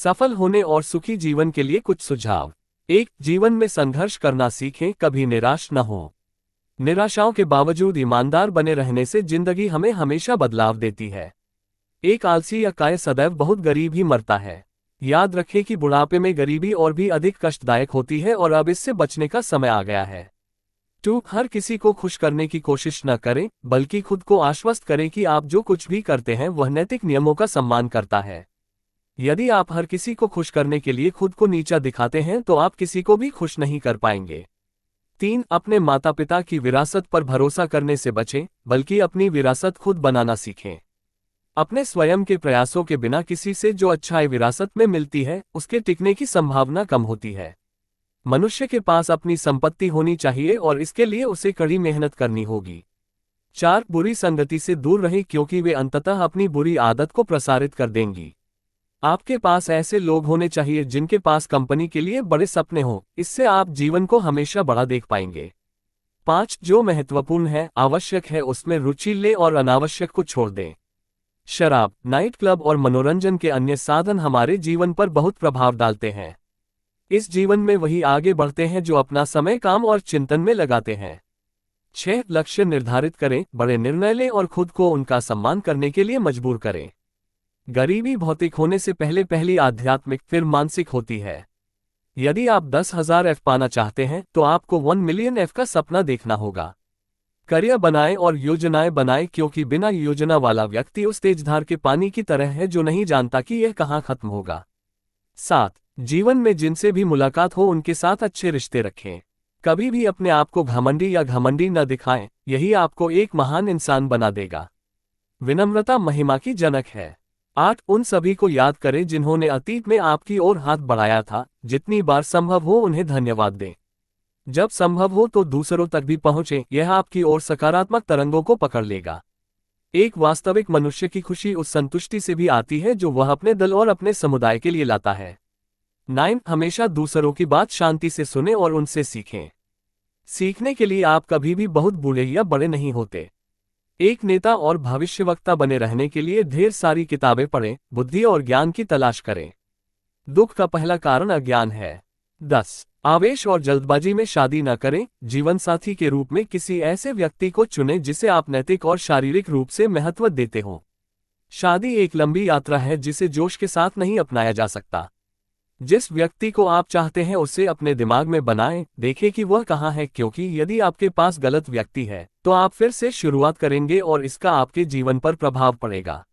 सफल होने और सुखी जीवन के लिए कुछ सुझाव। 1. जीवन में संघर्ष करना सीखें, कभी निराश न हो। निराशाओं के बावजूद ईमानदार बने रहने से जिंदगी हमें हमेशा बदलाव देती है। एक आलसी या कायर सदैव बहुत गरीब ही मरता है। याद रखें कि बुढ़ापे में गरीबी और भी अधिक कष्टदायक होती है और अब इससे बचने का समय आ गया है। 2. हर किसी को खुश करने की कोशिश न करें, बल्कि खुद को आश्वस्त करें कि आप जो कुछ भी करते हैं वह नैतिक नियमों का सम्मान करता है। यदि आप हर किसी को खुश करने के लिए खुद को नीचा दिखाते हैं तो आप किसी को भी खुश नहीं कर पाएंगे। 3. अपने माता पिता की विरासत पर भरोसा करने से बचें, बल्कि अपनी विरासत खुद बनाना सीखें। अपने स्वयं के प्रयासों के बिना किसी से जो अच्छाई विरासत में मिलती है उसके टिकने की संभावना कम होती है। मनुष्य के पास अपनी संपत्ति होनी चाहिए और इसके लिए उसे कड़ी मेहनत करनी होगी। 4. बुरी संगति से दूर रहें, क्योंकि वे अंततः अपनी बुरी आदत को प्रसारित कर देंगी। आपके पास ऐसे लोग होने चाहिए जिनके पास कंपनी के लिए बड़े सपने हों, इससे आप जीवन को हमेशा बड़ा देख पाएंगे। 5. जो महत्वपूर्ण है, आवश्यक है, उसमें रुचि लें और अनावश्यक को छोड़ दें। शराब, नाइट क्लब और मनोरंजन के अन्य साधन हमारे जीवन पर बहुत प्रभाव डालते हैं। इस जीवन में वही आगे बढ़ते हैं जो अपना समय काम और चिंतन में लगाते हैं। 6. लक्ष्य निर्धारित करें, बड़े निर्णय लें और खुद को उनका सम्मान करने के लिए मजबूर करें। गरीबी भौतिक होने से पहली आध्यात्मिक फिर मानसिक होती है। यदि आप 10,000 F पाना चाहते हैं तो आपको 1 मिलियन F का सपना देखना होगा। करियर बनाएं और योजनाएं बनाएं, क्योंकि बिना योजना वाला व्यक्ति उस तेजधार के पानी की तरह है जो नहीं जानता कि यह कहां खत्म होगा। 7. जीवन में जिनसे भी मुलाकात हो उनके साथ अच्छे रिश्ते रखें। कभी भी अपने आप को घमंडी न दिखाएं, यही आपको एक महान इंसान बना देगा। विनम्रता महिमा की जनक है। 8. उन सभी को याद करें जिन्होंने अतीत में आपकी ओर हाथ बढ़ाया था, जितनी बार संभव हो उन्हें धन्यवाद दें। जब संभव हो तो दूसरों तक भी पहुंचें, यह आपकी ओर सकारात्मक तरंगों को पकड़ लेगा। एक वास्तविक मनुष्य की खुशी उस संतुष्टि से भी आती है जो वह अपने दल और अपने समुदाय के लिए लाता है। 9. हमेशा दूसरों की बात शांति से सुनें और उनसे सीखें। सीखने के लिए आप कभी भी बहुत बूढ़े या बड़े नहीं होते। एक नेता और भविष्यवक्ता बने रहने के लिए ढेर सारी किताबें पढ़ें, बुद्धि और ज्ञान की तलाश करें। दुख का पहला कारण अज्ञान है। 10. आवेश और जल्दबाजी में शादी न करें, जीवन साथी के रूप में किसी ऐसे व्यक्ति को चुनें जिसे आप नैतिक और शारीरिक रूप से महत्व देते हो। शादी एक लंबी यात्रा है जिसे जोश के साथ नहीं अपनाया जा सकता। जिस व्यक्ति को आप चाहते हैं उसे अपने दिमाग में बनाएं, देखें कि वह कहाँ है, क्योंकि यदि आपके पास गलत व्यक्ति है तो आप फिर से शुरुआत करेंगे और इसका आपके जीवन पर प्रभाव पड़ेगा।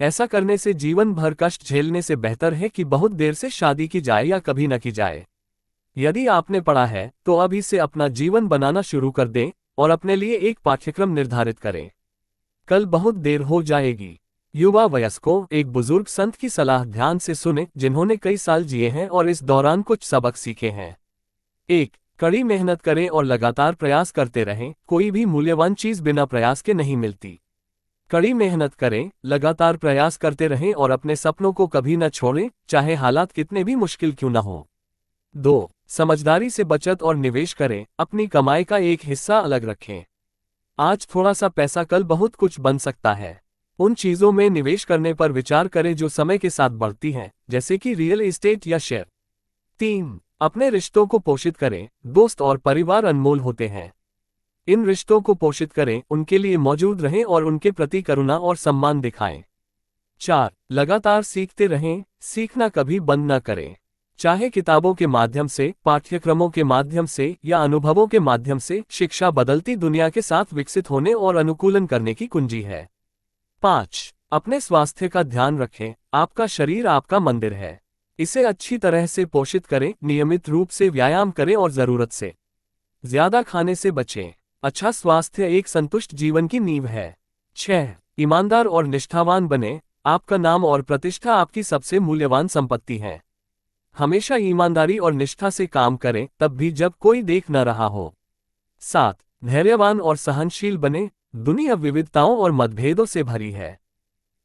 ऐसा करने से जीवन भर कष्ट झेलने से बेहतर है कि बहुत देर से शादी की जाए या कभी न की जाए। यदि आपने पढ़ा है तो अभी से अपना जीवन बनाना शुरू कर दें और अपने लिए एक पाठ्यक्रम निर्धारित करें। कल बहुत देर हो जाएगी। युवा वयस्कों, एक बुजुर्ग संत की सलाह ध्यान से सुने जिन्होंने कई साल जिए हैं और इस दौरान कुछ सबक सीखे हैं। 1. कड़ी मेहनत करें और लगातार प्रयास करते रहें, कोई भी मूल्यवान चीज बिना प्रयास के नहीं मिलती। कड़ी मेहनत करें, लगातार प्रयास करते रहें और अपने सपनों को कभी न छोड़ें, चाहे हालात कितने भी मुश्किल क्यों न हो। 2. समझदारी से बचत और निवेश करें, अपनी कमाई का एक हिस्सा अलग रखें। आज थोड़ा सा पैसा कल बहुत कुछ बन सकता है। उन चीजों में निवेश करने पर विचार करें जो समय के साथ बढ़ती हैं, जैसे कि रियल एस्टेट या शेयर। 3. अपने रिश्तों को पोषित करें, दोस्त और परिवार अनमोल होते हैं। इन रिश्तों को पोषित करें, उनके लिए मौजूद रहें और उनके प्रति करुणा और सम्मान दिखाएं। 4. लगातार सीखते रहें, सीखना कभी बंद न करें। चाहे किताबों के माध्यम से, पाठ्यक्रमों के माध्यम से या अनुभवों के माध्यम से, शिक्षा बदलती दुनिया के साथ विकसित होने और अनुकूलन करने की कुंजी है। 5. अपने स्वास्थ्य का ध्यान रखें, आपका शरीर आपका मंदिर है। इसे अच्छी तरह से पोषित करें, नियमित रूप से व्यायाम करें और जरूरत से ज्यादा खाने से बचें। अच्छा स्वास्थ्य एक संतुष्ट जीवन की नींव है। 6. ईमानदार और निष्ठावान बने, आपका नाम और प्रतिष्ठा आपकी सबसे मूल्यवान संपत्ति है। हमेशा ईमानदारी और निष्ठा से काम करें, तब भी जब कोई देख न रहा हो। 7. धैर्यवान और सहनशील बने, दुनिया विविधताओं और मतभेदों से भरी है।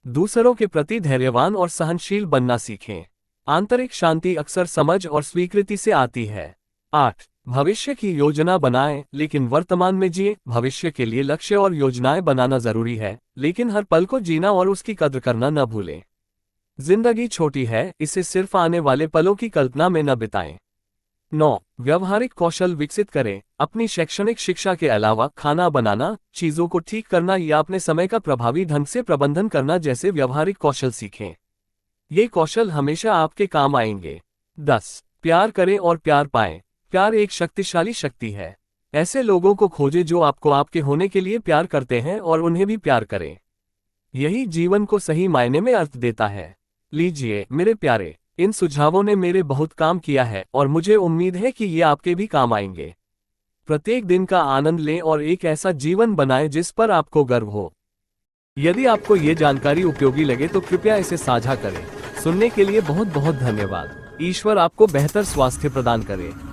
दूसरों के प्रति धैर्यवान और सहनशील बनना सीखें। आंतरिक शांति अक्सर समझ और स्वीकृति से आती है। 8. भविष्य की योजना बनाएं, लेकिन वर्तमान में जिए। भविष्य के लिए लक्ष्य और योजनाएं बनाना जरूरी है, लेकिन हर पल को जीना और उसकी कद्र करना न भूलें। जिंदगी छोटी है, इसे सिर्फ आने वाले पलों की कल्पना में न बिताएं। 9. व्यवहारिक कौशल विकसित करें। अपनी शैक्षणिक शिक्षा के अलावा खाना बनाना, चीजों को ठीक करना या अपने समय का प्रभावी ढंग से प्रबंधन करना जैसे व्यवहारिक कौशल सीखें। ये कौशल हमेशा आपके काम आएंगे। 10. प्यार करें और प्यार पाएं। प्यार एक शक्तिशाली शक्ति है। ऐसे लोगों को खोजें जो आपको आपके होने के लिए प्यार करते हैं और उन्हें भी प्यार करें। यही जीवन को सही मायने में अर्थ देता है। लीजिए मेरे प्यारे, इन सुझावों ने मेरे बहुत काम किया है और मुझे उम्मीद है कि ये आपके भी काम आएंगे। प्रत्येक दिन का आनंद लें और एक ऐसा जीवन बनाएं जिस पर आपको गर्व हो। यदि आपको ये जानकारी उपयोगी लगे तो कृपया इसे साझा करें। सुनने के लिए बहुत बहुत धन्यवाद। ईश्वर आपको बेहतर स्वास्थ्य प्रदान करे।